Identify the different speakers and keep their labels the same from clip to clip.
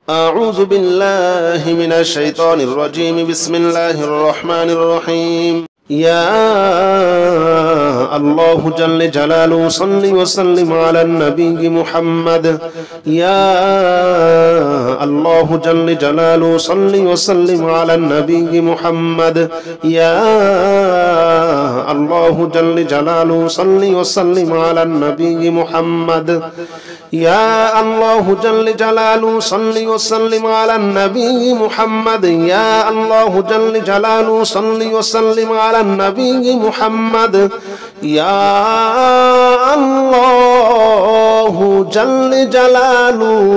Speaker 1: أعوذ بالله من الشيطان الرجيم. بسم الله الرحمن الرحيم. يا الله جل جلاله صل وسلم على النبي محمد. يا الله جل جلاله صل وسلم على النبي محمد. يا الله جل جلاله صل وسلم على النبي محمد. يا الله جل جلاله صل وسلم على النبي محمد. يا الله جل جلاله صل وسلم على النبي محمد. يا الله جل جلاله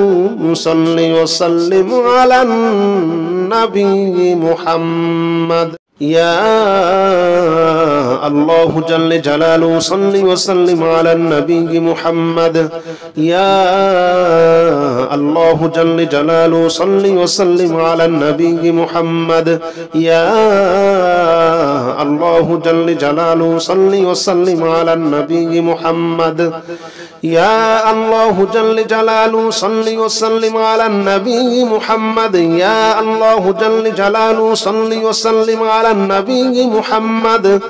Speaker 1: صل وسلم على النبي محمد. يا الله جل جلاله صل وسلم على النبي محمد. يا الله جل جلاله صل وسلم على النبي محمد. يا الله جل جلاله صل وسلم على النبي محمد. يا الله جل جلاله صل وسلم على النبي محمد. يا الله جل جلاله صل وسلم على النبي محمد.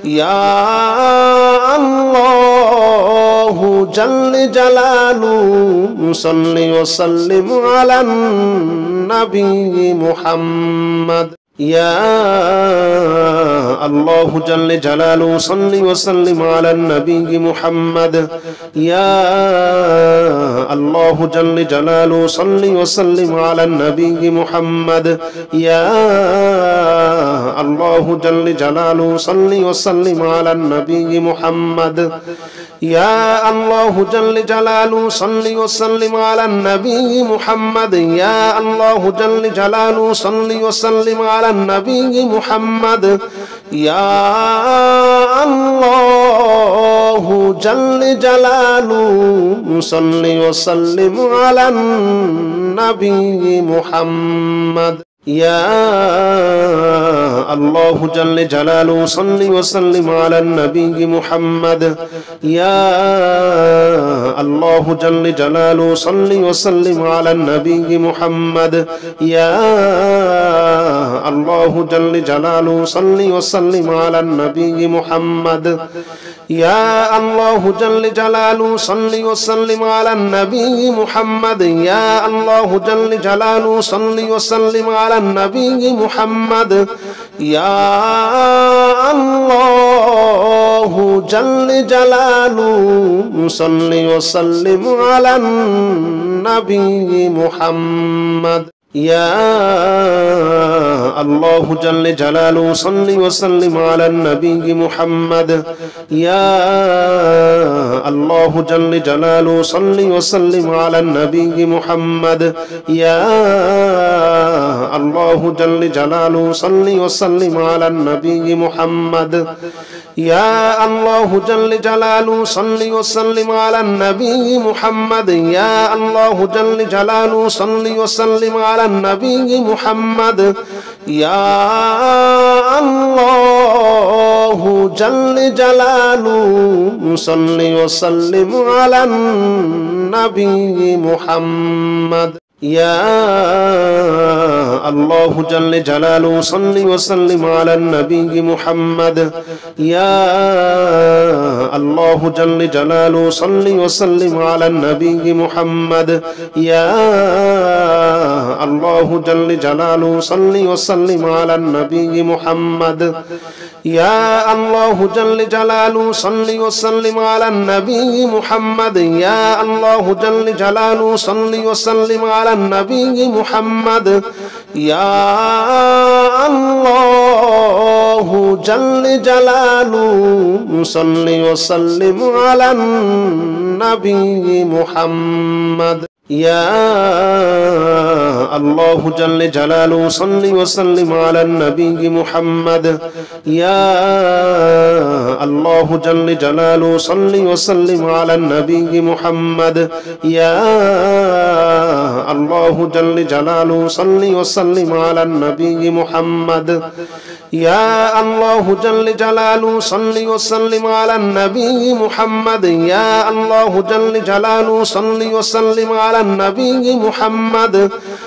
Speaker 1: يا الله جل جلاله صل وسلم على النبي محمد. يا الله جل جلاله صل وسلم على النبي محمد. يا الله جل جلاله صل وسلم على النبي محمد. يا الله جل جلاله صل وسلم على النبي محمد. يا الله جل جلاله صل وسلم على النبي محمد. يا الله جل جلاله صل وسلم على النبي محمد. يا الله جل جلاله صل وسلم على النبي محمد. يا الله جل جلاله صل وسلم على النبي محمد. يا الله جل جلاله صل وسلم على النبي محمد. يا الله جل جلاله صل وسلم على النبي محمد. يا الله جل جلاله صل وسلم على النبي محمد. يا الله جل جلاله صل وسلم على النبي محمد. يا الله جل جلاله صل وسلم على النبي محمد. يا الله جل جلاله صل وسلم على النبي محمد. يا الله جل جلاله صل وسلم على النبي محمد. يا الله جل جلاله صل وسلم على النبي محمد. يا الله جل جلاله صل وسلم على النبي محمد. يا الله جل جلاله صل وسلم على النبي محمد. يا الله جل جلاله صل وسلم على النبي محمد. يا الله جل جلاله صل وسلم على النبي محمد. يا الله جل جلاله صل وسلم على النبي محمد. يا الله جل جلاله صل وسلم على النبي محمد. يا الله جل جلاله صل وسلم على النبي محمد. يا الله جل جلاله صل وسلم على النبي محمد. يا الله جل جلاله صل وسلم على النبي محمد. يا الله جل جلاله صل وسلم على النبي محمد. يا الله جل جلاله صل وسلم على النبي محمد. يا الله جل جلاله صل وسلم على النبي محمد. يا الله جل جلاله صل وسلم على النبي محمد. يا الله جل جلاله صل وسلم على النبي محمد.